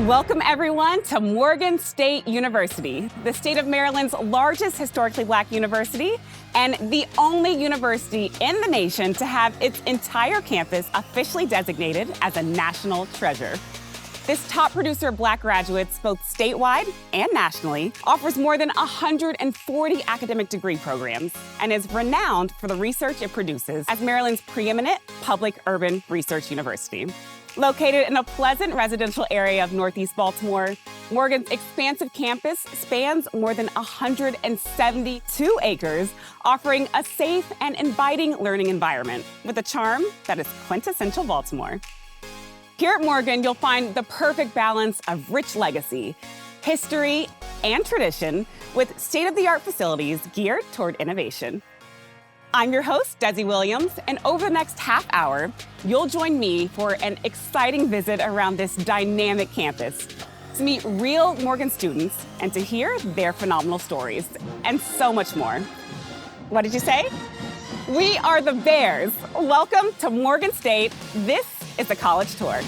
Welcome, everyone, to Morgan State University, the state of Maryland's largest historically Black university and the only university in the nation to have its entire campus officially designated as a national treasure. This top producer of Black graduates, both statewide and nationally, offers more than 140 academic degree programs and is renowned for the research it produces as Maryland's preeminent public urban research university. Located in a pleasant residential area of Northeast Baltimore, Morgan's expansive campus spans more than 172 acres, offering a safe and inviting learning environment with a charm that is quintessential Baltimore. Here at Morgan, you'll find the perfect balance of rich legacy, history, and tradition with state-of-the-art facilities geared toward innovation. I'm your host, Desi Williams, and over the next half hour, you'll join me for an exciting visit around this dynamic campus to meet real Morgan students and to hear their phenomenal stories, and so much more. What did you say? We are the Bears. Welcome to Morgan State. This is the College Tour.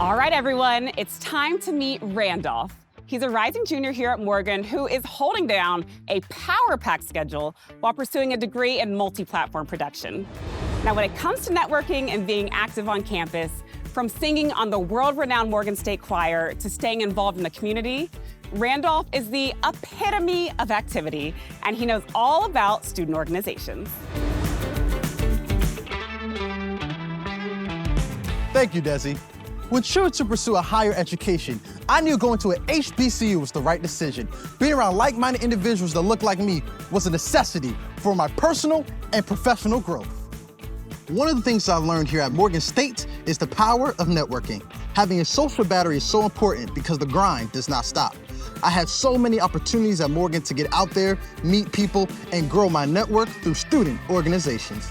All right, everyone, it's time to meet Randolph. He's a rising junior here at Morgan who is holding down a power-packed schedule while pursuing a degree in multi-platform production. Now, when it comes to networking and being active on campus, from singing on the world-renowned Morgan State Choir to staying involved in the community, Randolph is the epitome of activity, and he knows all about student organizations. Thank you, Desi. When choosing to pursue a higher education, I knew going to an HBCU was the right decision. Being around like-minded individuals that look like me was a necessity for my personal and professional growth. One of the things I've learned here at Morgan State is the power of networking. Having a social battery is so important because the grind does not stop. I had so many opportunities at Morgan to get out there, meet people, and grow my network through student organizations.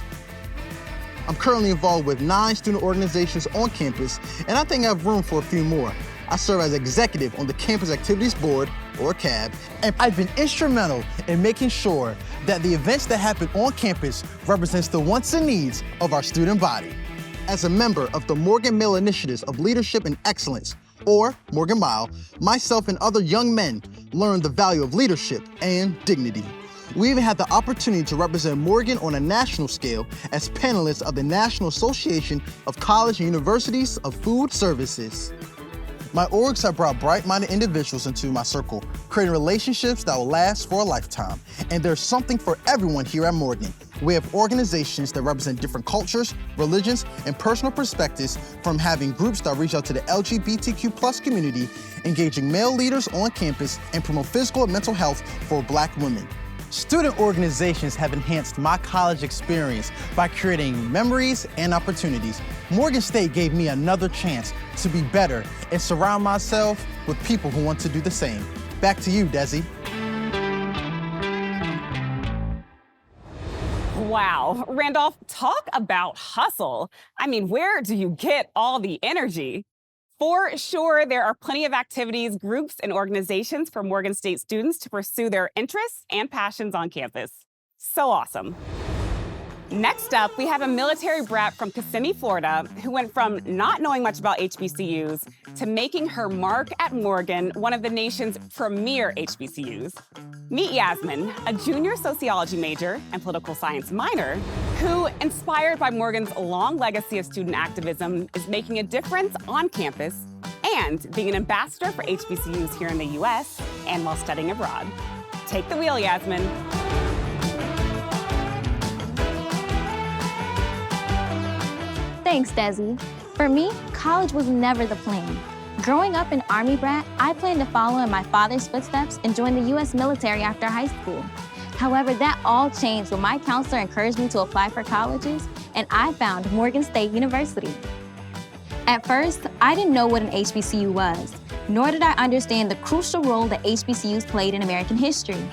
I'm currently involved with 9 student organizations on campus, and I think I have room for a few more. I serve as executive on the Campus Activities Board, or CAB, and I've been instrumental in making sure that the events that happen on campus represents the wants and needs of our student body. As a member of the Morgan Male Initiatives of Leadership and Excellence, or Morgan Mile, myself and other young men learned the value of leadership and dignity. We even had the opportunity to represent Morgan on a national scale as panelists of the National Association of College and Universities of Food Services. My orgs have brought bright-minded individuals into my circle, creating relationships that will last for a lifetime. And there's something for everyone here at Morgan. We have organizations that represent different cultures, religions, and personal perspectives, from having groups that reach out to the LGBTQ+ community, engaging male leaders on campus, and promote physical and mental health for Black women. Student organizations have enhanced my college experience by creating memories and opportunities. Morgan State gave me another chance to be better and surround myself with people who want to do the same. Back to you, Desi. Wow, Randolph, talk about hustle. I mean, where do you get all the energy? For sure, there are plenty of activities, groups, and organizations for Morgan State students to pursue their interests and passions on campus. So awesome. Next up, we have a military brat from Kissimmee, Florida, who went from not knowing much about HBCUs to making her mark at Morgan, one of the nation's premier HBCUs. Meet Yasmin, a junior sociology major and political science minor, who, inspired by Morgan's long legacy of student activism, is making a difference on campus and being an ambassador for HBCUs here in the US and while studying abroad. Take the wheel, Yasmin. Thanks, Desi. For me, college was never the plan. Growing up an Army brat, I planned to follow in my father's footsteps and join the U.S. military after high school. However, that all changed when my counselor encouraged me to apply for colleges, and I found Morgan State University. At first, I didn't know what an HBCU was, nor did I understand the crucial role that HBCUs played in American history.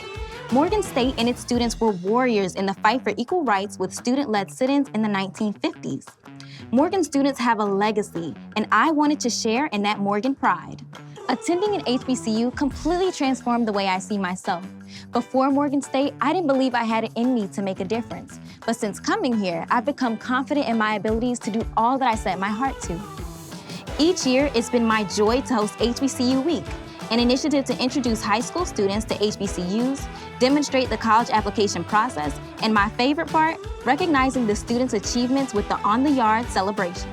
Morgan State and its students were warriors in the fight for equal rights with student-led sit-ins in the 1950s. Morgan students have a legacy, and I wanted to share in that Morgan pride. Attending an HBCU completely transformed the way I see myself. Before Morgan State, I didn't believe I had it in me to make a difference. But since coming here, I've become confident in my abilities to do all that I set my heart to. Each year, it's been my joy to host HBCU Week, an initiative to introduce high school students to HBCUs, demonstrate the college application process, and my favorite part, recognizing the students' achievements with the On the Yard celebration.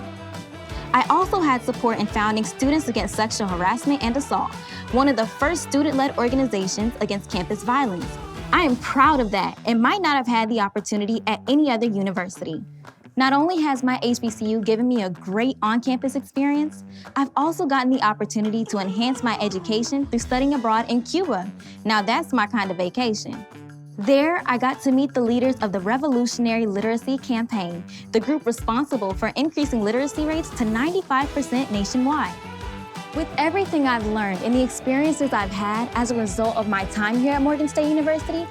I also had support in founding Students Against Sexual Harassment and Assault, one of the first student-led organizations against campus violence. I am proud of that and might not have had the opportunity at any other university. Not only has my HBCU given me a great on-campus experience, I've also gotten the opportunity to enhance my education through studying abroad in Cuba. Now that's my kind of vacation. There, I got to meet the leaders of the Revolutionary Literacy Campaign, the group responsible for increasing literacy rates to 95% nationwide. With everything I've learned and the experiences I've had as a result of my time here at Morgan State University,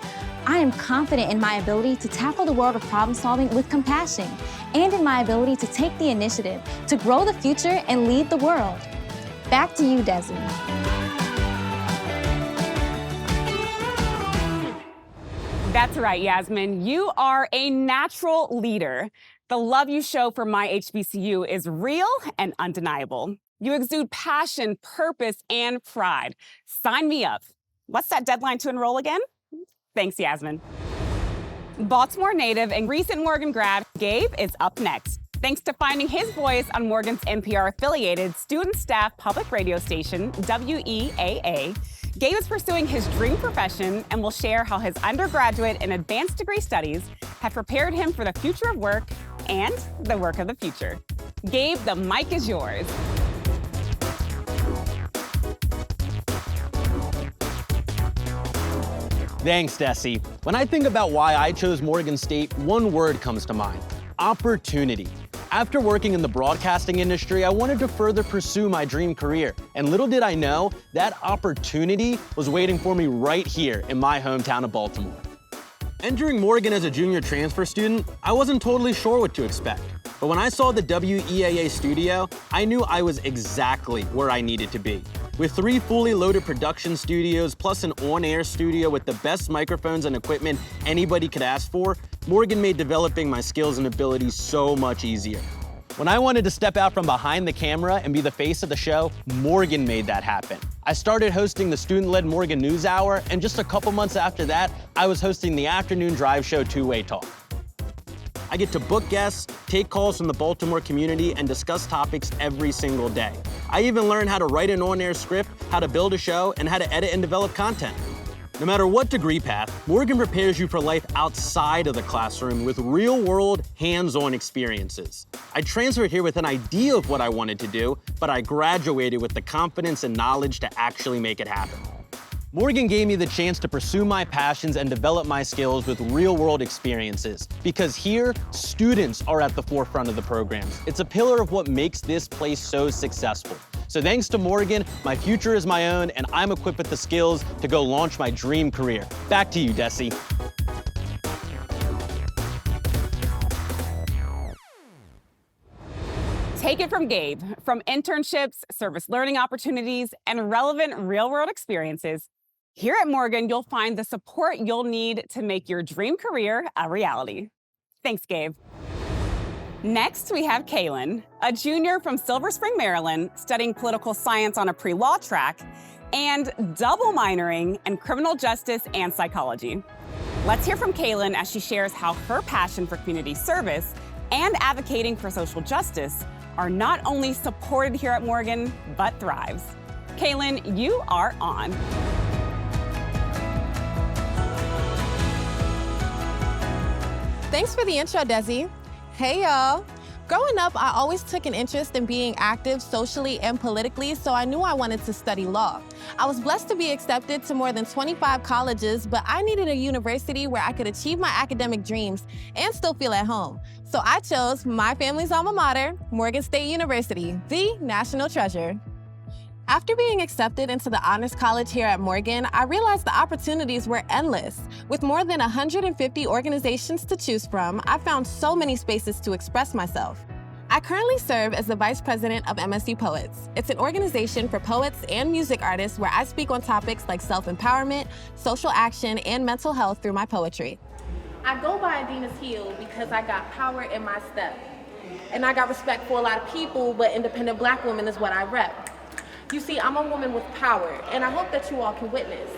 I am confident in my ability to tackle the world of problem solving with compassion and in my ability to take the initiative to grow the future and lead the world. Back to you, Desi. That's right, Yasmin. You are a natural leader. The love you show for my HBCU is real and undeniable. You exude passion, purpose, and pride. Sign me up. What's that deadline to enroll again? Thanks, Yasmin. Baltimore native and recent Morgan grad, Gabe, is up next. Thanks to finding his voice on Morgan's NPR-affiliated student staff public radio station, WEAA, Gabe is pursuing his dream profession and will share how his undergraduate and advanced degree studies have prepared him for the future of work and the work of the future. Gabe, the mic is yours. Thanks, Desi. When I think about why I chose Morgan State, one word comes to mind: opportunity. After working in the broadcasting industry, I wanted to further pursue my dream career. And little did I know, that opportunity was waiting for me right here in my hometown of Baltimore. Entering Morgan as a junior transfer student, I wasn't totally sure what to expect. But when I saw the WEAA studio, I knew I was exactly where I needed to be. With 3 fully loaded production studios, plus an on-air studio with the best microphones and equipment anybody could ask for, Morgan made developing my skills and abilities so much easier. When I wanted to step out from behind the camera and be the face of the show, Morgan made that happen. I started hosting the student-led Morgan News Hour, and just a couple months after that, I was hosting the afternoon drive show Two-Way Talk. I get to book guests, take calls from the Baltimore community, and discuss topics every single day. I even learned how to write an on-air script, how to build a show, and how to edit and develop content. No matter what degree path, Morgan prepares you for life outside of the classroom with real-world, hands-on experiences. I transferred here with an idea of what I wanted to do, but I graduated with the confidence and knowledge to actually make it happen. Morgan gave me the chance to pursue my passions and develop my skills with real-world experiences, because here, students are at the forefront of the programs. It's a pillar of what makes this place so successful. So thanks to Morgan, my future is my own, and I'm equipped with the skills to go launch my dream career. Back to you, Desi. Take it from Gabe. From internships, service learning opportunities, and relevant real-world experiences, here at Morgan, you'll find the support you'll need to make your dream career a reality. Thanks, Gabe. Next, we have Kaylin, a junior from Silver Spring, Maryland, studying political science on a pre-law track and double minoring in criminal justice and psychology. Let's hear from Kaylin as she shares how her passion for community service and advocating for social justice are not only supported here at Morgan, but thrives. Kaylin, you are on. Thanks for the intro, Desi. Hey, y'all. Growing up, I always took an interest in being active socially and politically, so I knew I wanted to study law. I was blessed to be accepted to more than 25 colleges, but I needed a university where I could achieve my academic dreams and still feel at home. So I chose my family's alma mater, Morgan State University, the national treasure. After being accepted into the Honors College here at Morgan, I realized the opportunities were endless. With more than 150 organizations to choose from, I found so many spaces to express myself. I currently serve as the Vice President of MSU Poets. It's an organization for poets and music artists where I speak on topics like self-empowerment, social action, and mental health through my poetry. I go by Adina's heel because I got power in my step. And I got respect for a lot of people, but independent Black woman is what I rep. You see, I'm a woman with power, and I hope that you all can witness.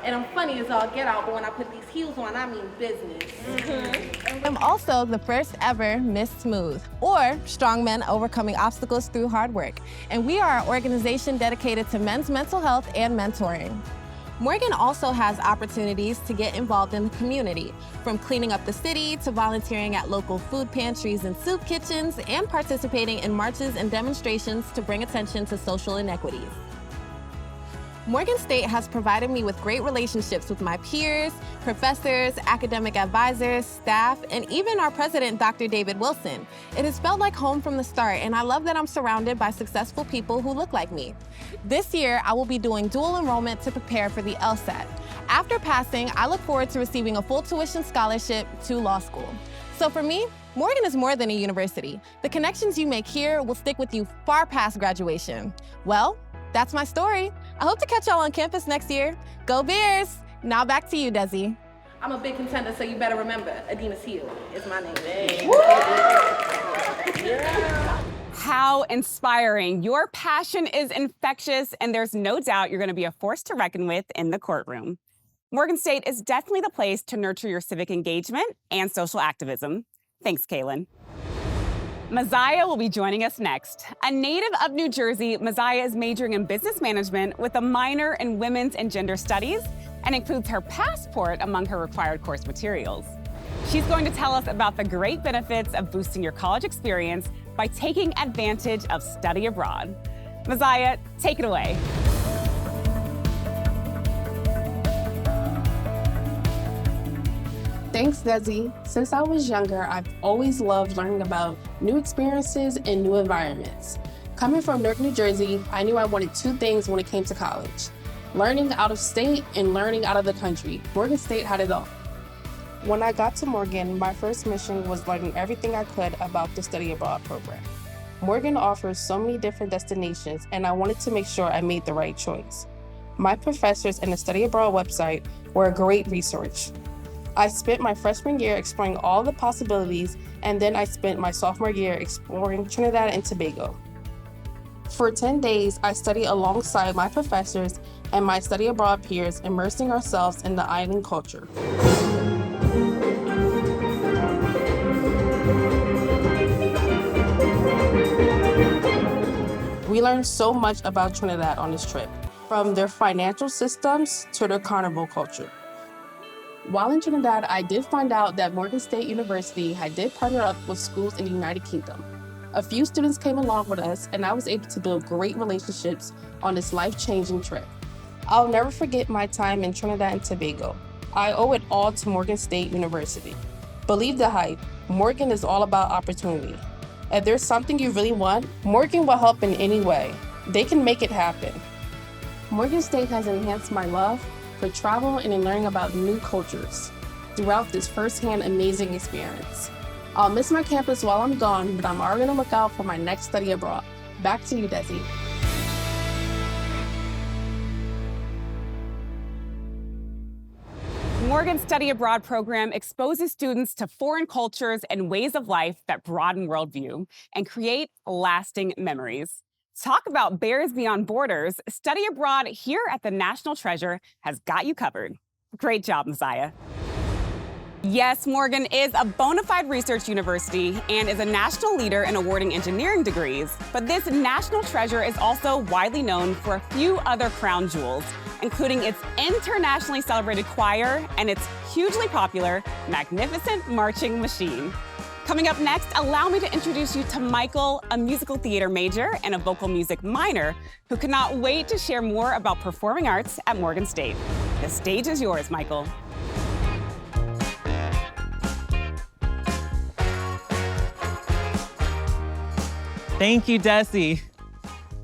And I'm funny as all get out, but when I put these heels on, I mean business. I'm also the first ever Miss Smooth, or Strong Men Overcoming Obstacles Through Hard Work. And we are an organization dedicated to men's mental health and mentoring. Morgan also has opportunities to get involved in the community, from cleaning up the city to volunteering at local food pantries and soup kitchens, and participating in marches and demonstrations to bring attention to social inequities. Morgan State has provided me with great relationships with my peers, professors, academic advisors, staff, and even our president, Dr. David Wilson. It has felt like home from the start, and I love that I'm surrounded by successful people who look like me. This year, I will be doing dual enrollment to prepare for the LSAT. After passing, I look forward to receiving a full tuition scholarship to law school. So for me, Morgan is more than a university. The connections you make here will stick with you far past graduation. Well, that's my story. I hope to catch y'all on campus next year. Go Bears! Now back to you, Desi. I'm a big contender, so you better remember, Adina's heel is my name. How inspiring. Your passion is infectious, and there's no doubt you're going to be a force to reckon with in the courtroom. Morgan State is definitely the place to nurture your civic engagement and social activism. Thanks, Kaylin. Maziah will be joining us next. A native of New Jersey, Maziah is majoring in business management with a minor in women's and gender studies and includes her passport among her required course materials. She's going to tell us about the great benefits of boosting your college experience by taking advantage of study abroad. Maziah, take it away. Thanks, Desi. Since I was younger, I've always loved learning about new experiences and new environments. Coming from Newark, New Jersey, I knew I wanted two things when it came to college: learning out of state and learning out of the country. Morgan State had it all. When I got to Morgan, my first mission was learning everything I could about the study abroad program. Morgan offers so many different destinations, and I wanted to make sure I made the right choice. My professors and the study abroad website were a great resource. I spent my freshman year exploring all the possibilities, and then I spent my sophomore year exploring Trinidad and Tobago. For 10 days, I studied alongside my professors and my study abroad peers, immersing ourselves in the island culture. We learned so much about Trinidad on this trip, from their financial systems to their carnival culture. While in Trinidad, I did find out that Morgan State University did partner up with schools in the United Kingdom. A few students came along with us, and I was able to build great relationships on this life-changing trip. I'll never forget my time in Trinidad and Tobago. I owe it all to Morgan State University. Believe the hype, Morgan is all about opportunity. If there's something you really want, Morgan will help in any way. They can make it happen. Morgan State has enhanced my love for travel and in learning about new cultures throughout this firsthand amazing experience. I'll miss my campus while I'm gone, but I'm already on the lookout for my next study abroad. Back to you, Desi. Morgan's Study Abroad program exposes students to foreign cultures and ways of life that broaden worldview and create lasting memories. Talk about Bears Beyond Borders. Study abroad here at the National Treasure has got you covered. Great job, Maziah. Yes, Morgan is a bona fide research university and is a national leader in awarding engineering degrees. But this National Treasure is also widely known for a few other crown jewels, including its internationally celebrated choir and its hugely popular Magnificent Marching Machine. Coming up next, allow me to introduce you to Michael, a musical theater major and a vocal music minor, who cannot wait to share more about performing arts at Morgan State. The stage is yours, Michael. Thank you, Desi.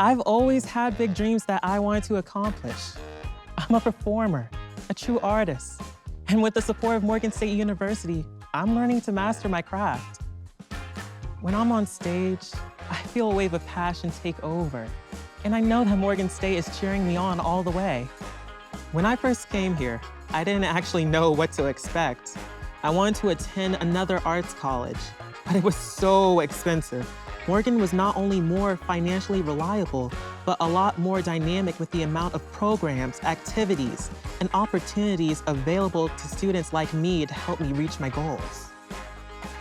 I've always had big dreams that I wanted to accomplish. I'm a performer, a true artist, and with the support of Morgan State University, I'm learning to master my craft. When I'm on stage, I feel a wave of passion take over. And I know that Morgan State is cheering me on all the way. When I first came here, I didn't actually know what to expect. I wanted to attend another arts college, but it was so expensive. Morgan was not only more financially reliable, but a lot more dynamic with the amount of programs, activities, and opportunities available to students like me to help me reach my goals.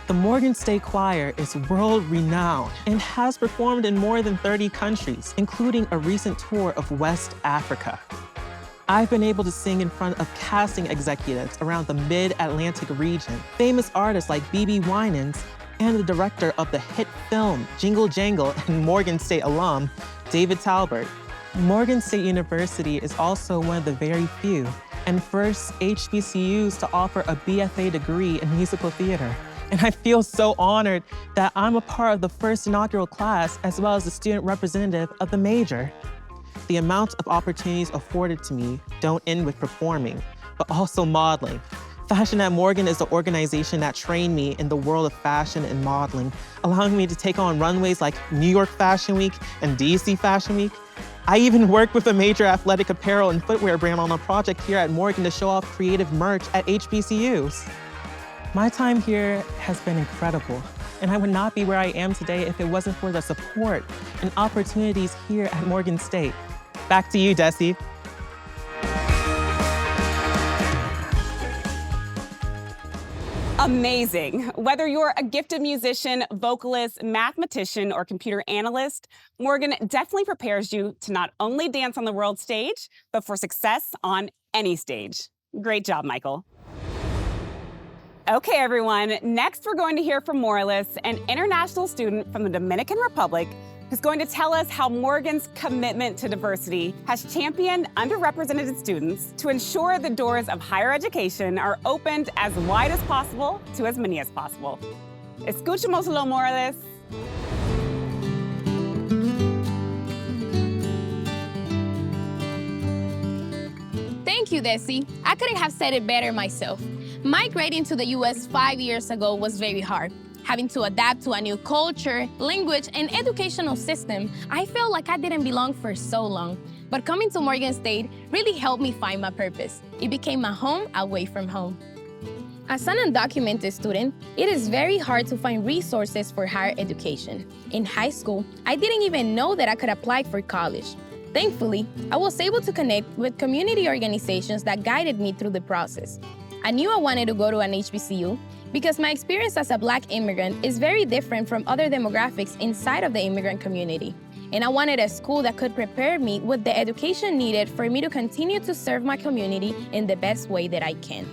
The Morgan State Choir is world-renowned and has performed in more than 30 countries, including a recent tour of West Africa. I've been able to sing in front of casting executives around the Mid-Atlantic region, famous artists like B.B. Winans, and the director of the hit film Jingle Jangle and Morgan State alum, David Talbert. Morgan State University is also one of the very few and first HBCUs to offer a BFA degree in musical theater. And I feel so honored that I'm a part of the first inaugural class as well as the student representative of the major. The amount of opportunities afforded to me don't end with performing, but also modeling. Fashion at Morgan is the organization that trained me in the world of fashion and modeling, allowing me to take on runways like New York Fashion Week and DC Fashion Week. I even worked with a major athletic apparel and footwear brand on a project here at Morgan to show off creative merch at HBCUs. My time here has been incredible, and I would not be where I am today if it wasn't for the support and opportunities here at Morgan State. Back to you, Desi. Amazing. Whether you're a gifted musician, vocalist, mathematician, or computer analyst, Morgan definitely prepares you to not only dance on the world stage, but for success on any stage. Great job, Michael. Okay, everyone. Next, we're going to hear from Morales, an international student from the Dominican Republic, who's going to tell us how Morgan's commitment to diversity has championed underrepresented students to ensure the doors of higher education are opened as wide as possible to as many as possible. Escuchémoslo, Morales. Thank you, Desi. I couldn't have said it better myself. Migrating to the US 5 years ago was very hard. Having to adapt to a new culture, language, and educational system, I felt like I didn't belong for so long. But coming to Morgan State really helped me find my purpose. It became a home away from home. As an undocumented student, it is very hard to find resources for higher education. In high school, I didn't even know that I could apply for college. Thankfully, I was able to connect with community organizations that guided me through the process. I knew I wanted to go to an HBCU because my experience as a Black immigrant is very different from other demographics inside of the immigrant community. And I wanted a school that could prepare me with the education needed for me to continue to serve my community in the best way that I can.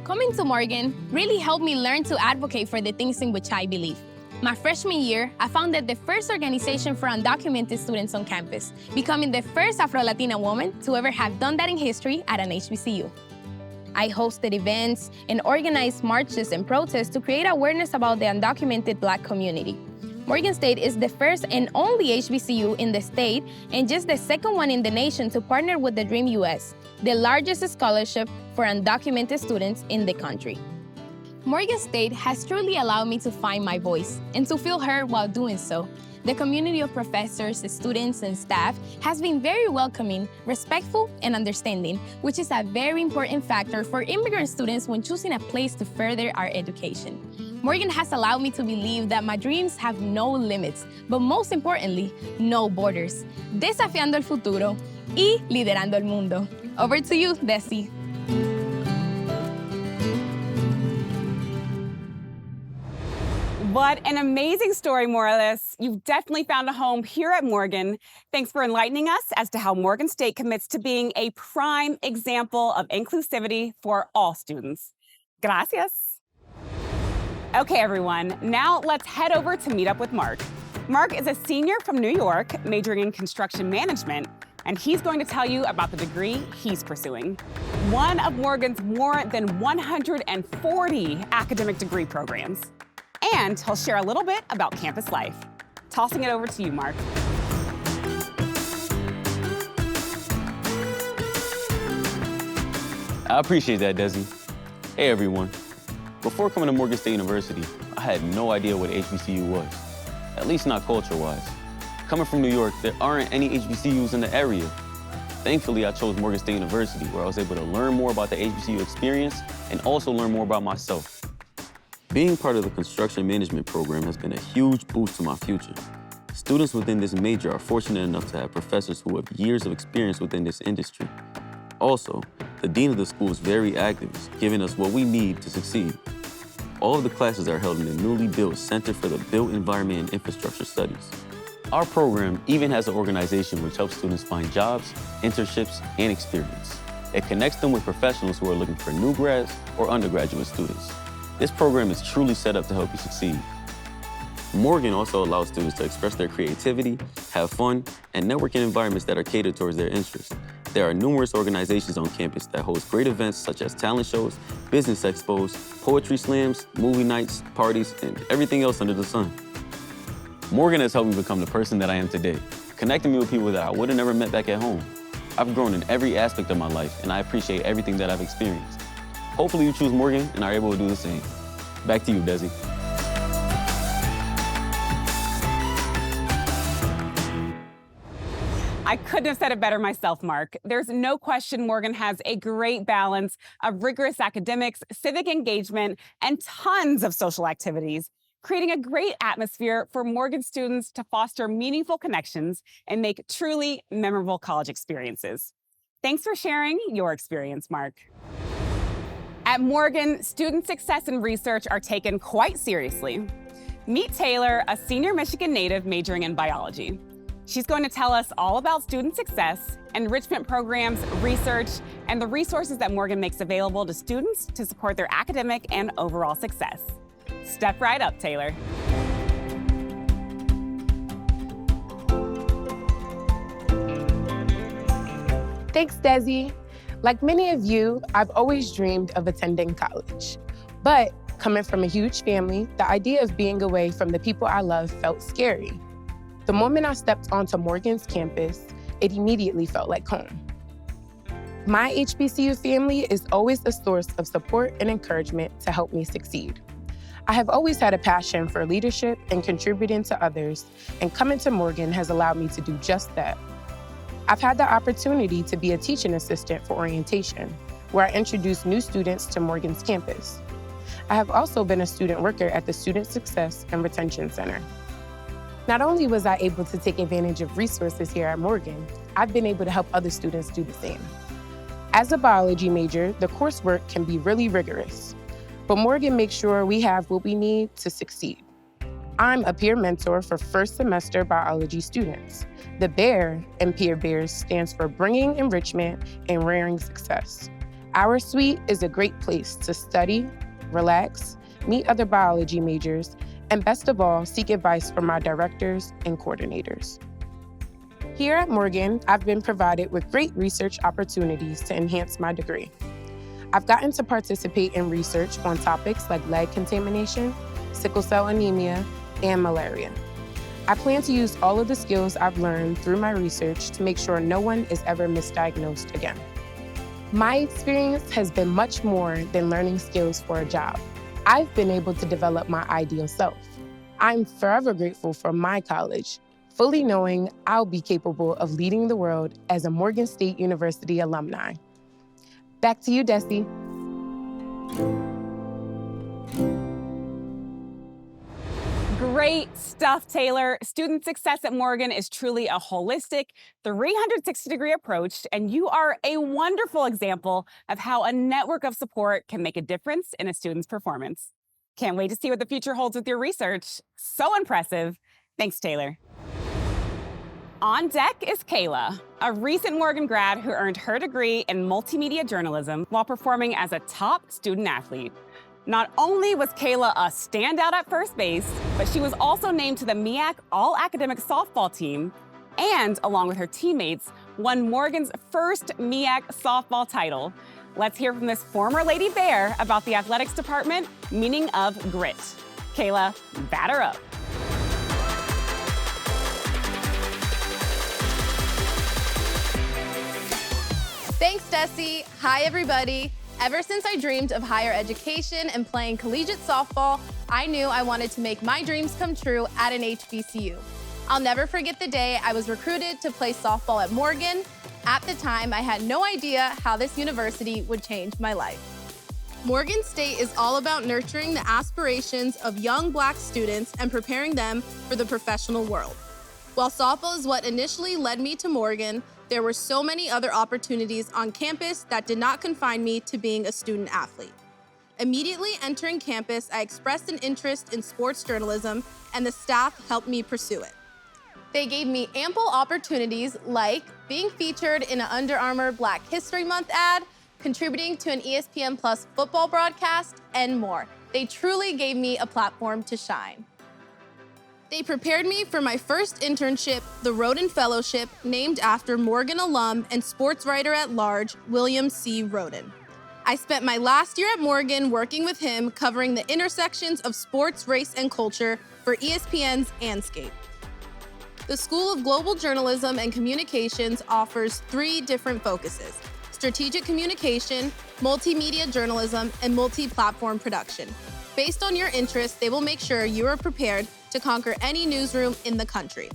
Coming to Morgan really helped me learn to advocate for the things in which I believe. My freshman year, I founded the first organization for undocumented students on campus, becoming the first Afro-Latina woman to ever have done that in history at an HBCU. I hosted events and organized marches and protests to create awareness about the undocumented Black community. Morgan State is the first and only HBCU in the state and just the second one in the nation to partner with the Dream US, the largest scholarship for undocumented students in the country. Morgan State has truly allowed me to find my voice and to feel heard while doing so. The community of professors, students, and staff has been very welcoming, respectful, and understanding, which is a very important factor for immigrant students when choosing a place to further our education. Morgan has allowed me to believe that my dreams have no limits, but most importantly, no borders. Desafiando el futuro y liderando el mundo. Over to you, Desi. What an amazing story, Morales. You've definitely found a home here at Morgan. Thanks for enlightening us as to how Morgan State commits to being a prime example of inclusivity for all students. Gracias. Okay, everyone, now let's head over to meet up with Mark. Mark is a senior from New York, majoring in construction management, and he's going to tell you about the degree he's pursuing. One of Morgan's more than 140 academic degree programs. And he'll share a little bit about campus life. Tossing it over to you, Mark. I appreciate that, Desi. Hey, everyone. Before coming to Morgan State University, I had no idea what HBCU was, at least not culture-wise. Coming from New York, there aren't any HBCUs in the area. Thankfully, I chose Morgan State University, where I was able to learn more about the HBCU experience and also learn more about myself. Being part of the construction management program has been a huge boost to my future. Students within this major are fortunate enough to have professors who have years of experience within this industry. Also, the dean of the school is very active, giving us what we need to succeed. All of the classes are held in the newly built Center for the Built Environment and Infrastructure Studies. Our program even has an organization which helps students find jobs, internships, and experience. It connects them with professionals who are looking for new grads or undergraduate students. This program is truly set up to help you succeed. Morgan also allows students to express their creativity, have fun, and network in environments that are catered towards their interests. There are numerous organizations on campus that host great events such as talent shows, business expos, poetry slams, movie nights, parties, and everything else under the sun. Morgan has helped me become the person that I am today, connecting me with people that I would have never met back at home. I've grown in every aspect of my life, and I appreciate everything that I've experienced. Hopefully you choose Morgan and are able to do the same. Back to you, Desi. I couldn't have said it better myself, Mark. There's no question Morgan has a great balance of rigorous academics, civic engagement, and tons of social activities, creating a great atmosphere for Morgan students to foster meaningful connections and make truly memorable college experiences. Thanks for sharing your experience, Mark. At Morgan, student success and research are taken quite seriously. Meet Taylor, a senior Michigan native majoring in biology. She's going to tell us all about student success, enrichment programs, research, and the resources that Morgan makes available to students to support their academic and overall success. Step right up, Taylor. Thanks, Desi. Like many of you, I've always dreamed of attending college. But coming from a huge family, the idea of being away from the people I love felt scary. The moment I stepped onto Morgan's campus, it immediately felt like home. My HBCU family is always a source of support and encouragement to help me succeed. I have always had a passion for leadership and contributing to others, and coming to Morgan has allowed me to do just that. I've had the opportunity to be a teaching assistant for orientation, where I introduce new students to Morgan's campus. I have also been a student worker at the Student Success and Retention Center. Not only was I able to take advantage of resources here at Morgan, I've been able to help other students do the same. As a biology major, the coursework can be really rigorous, but Morgan makes sure we have what we need to succeed. I'm a peer mentor for first semester biology students. The BEAR in Peer Bears stands for Bringing Enrichment and Rearing Success. Our suite is a great place to study, relax, meet other biology majors, and best of all, seek advice from our directors and coordinators. Here at Morgan, I've been provided with great research opportunities to enhance my degree. I've gotten to participate in research on topics like lead contamination, sickle cell anemia, and malaria. I plan to use all of the skills I've learned through my research to make sure no one is ever misdiagnosed again. My experience has been much more than learning skills for a job. I've been able to develop my ideal self. I'm forever grateful for my college, fully knowing I'll be capable of leading the world as a Morgan State University alumni. Back to you, Desi. Great stuff, Taylor. Student success at Morgan is truly a holistic 360-degree approach, and you are a wonderful example of how a network of support can make a difference in a student's performance. Can't wait to see what the future holds with your research. So impressive. Thanks, Taylor. On deck is Kayla, a recent Morgan grad who earned her degree in multimedia journalism while performing as a top student athlete. Not only was Kayla a standout at first base, but she was also named to the MEAC All-Academic Softball team and, along with her teammates, won Morgan's first MEAC softball title. Let's hear from this former Lady Bear about the athletics department meaning of grit. Kayla, batter up. Thanks, Desi. Hi, everybody. Ever since I dreamed of higher education and playing collegiate softball, I knew I wanted to make my dreams come true at an HBCU. I'll never forget the day I was recruited to play softball at Morgan. At the time, I had no idea how this university would change my life. Morgan State is all about nurturing the aspirations of young Black students and preparing them for the professional world. While softball is what initially led me to Morgan, there were so many other opportunities on campus that did not confine me to being a student athlete. Immediately entering campus, I expressed an interest in sports journalism, and the staff helped me pursue it. They gave me ample opportunities like being featured in an Under Armour Black History Month ad, contributing to an ESPN Plus football broadcast, and more. They truly gave me a platform to shine. They prepared me for my first internship, the Roden Fellowship, named after Morgan alum and sports writer at large, William C. Roden. I spent my last year at Morgan working with him, covering the intersections of sports, race, and culture for ESPN's Anscape. The School of Global Journalism and Communications offers 3 different focuses: strategic communication, multimedia journalism, and multi-platform production. Based on your interests, they will make sure you are prepared to conquer any newsroom in the country.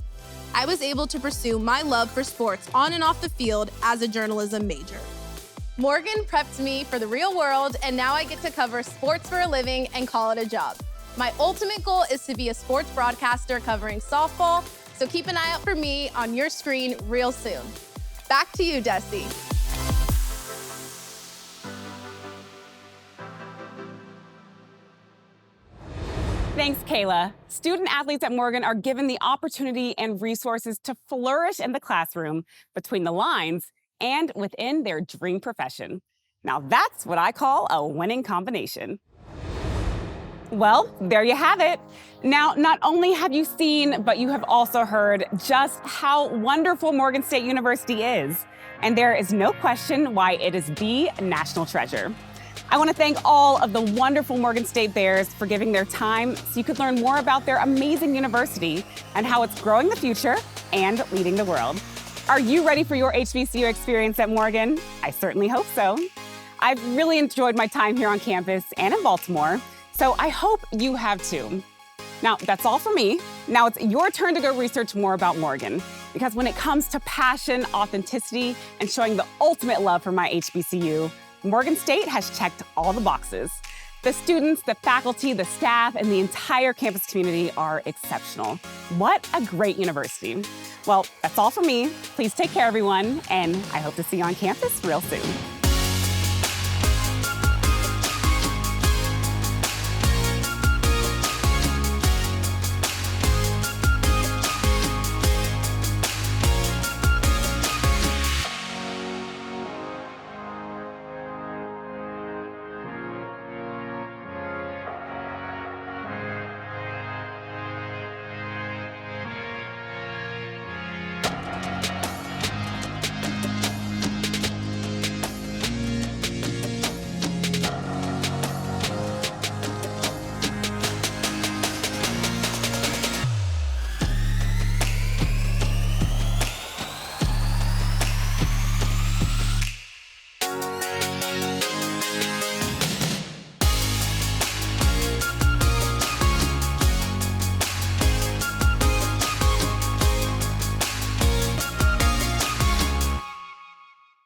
I was able to pursue my love for sports on and off the field as a journalism major. Morgan prepped me for the real world, and now I get to cover sports for a living and call it a job. My ultimate goal is to be a sports broadcaster covering softball, so keep an eye out for me on your screen real soon. Back to you, Desi. Thanks, Kayla. Student athletes at Morgan are given the opportunity and resources to flourish in the classroom, between the lines, and within their dream profession. Now that's what I call a winning combination. Well, there you have it. Now, not only have you seen, but you have also heard just how wonderful Morgan State University is. And there is no question why it is the national treasure. I want to thank all of the wonderful Morgan State Bears for giving their time so you could learn more about their amazing university and how it's growing the future and leading the world. Are you ready for your HBCU experience at Morgan? I certainly hope so. I've really enjoyed my time here on campus and in Baltimore, so I hope you have too. Now, that's all for me. Now it's your turn to go research more about Morgan, because when it comes to passion, authenticity, and showing the ultimate love for my HBCU, Morgan State has checked all the boxes. The students, the faculty, the staff, and the entire campus community are exceptional. What a great university. Well, that's all for me. Please take care, everyone, and I hope to see you on campus real soon.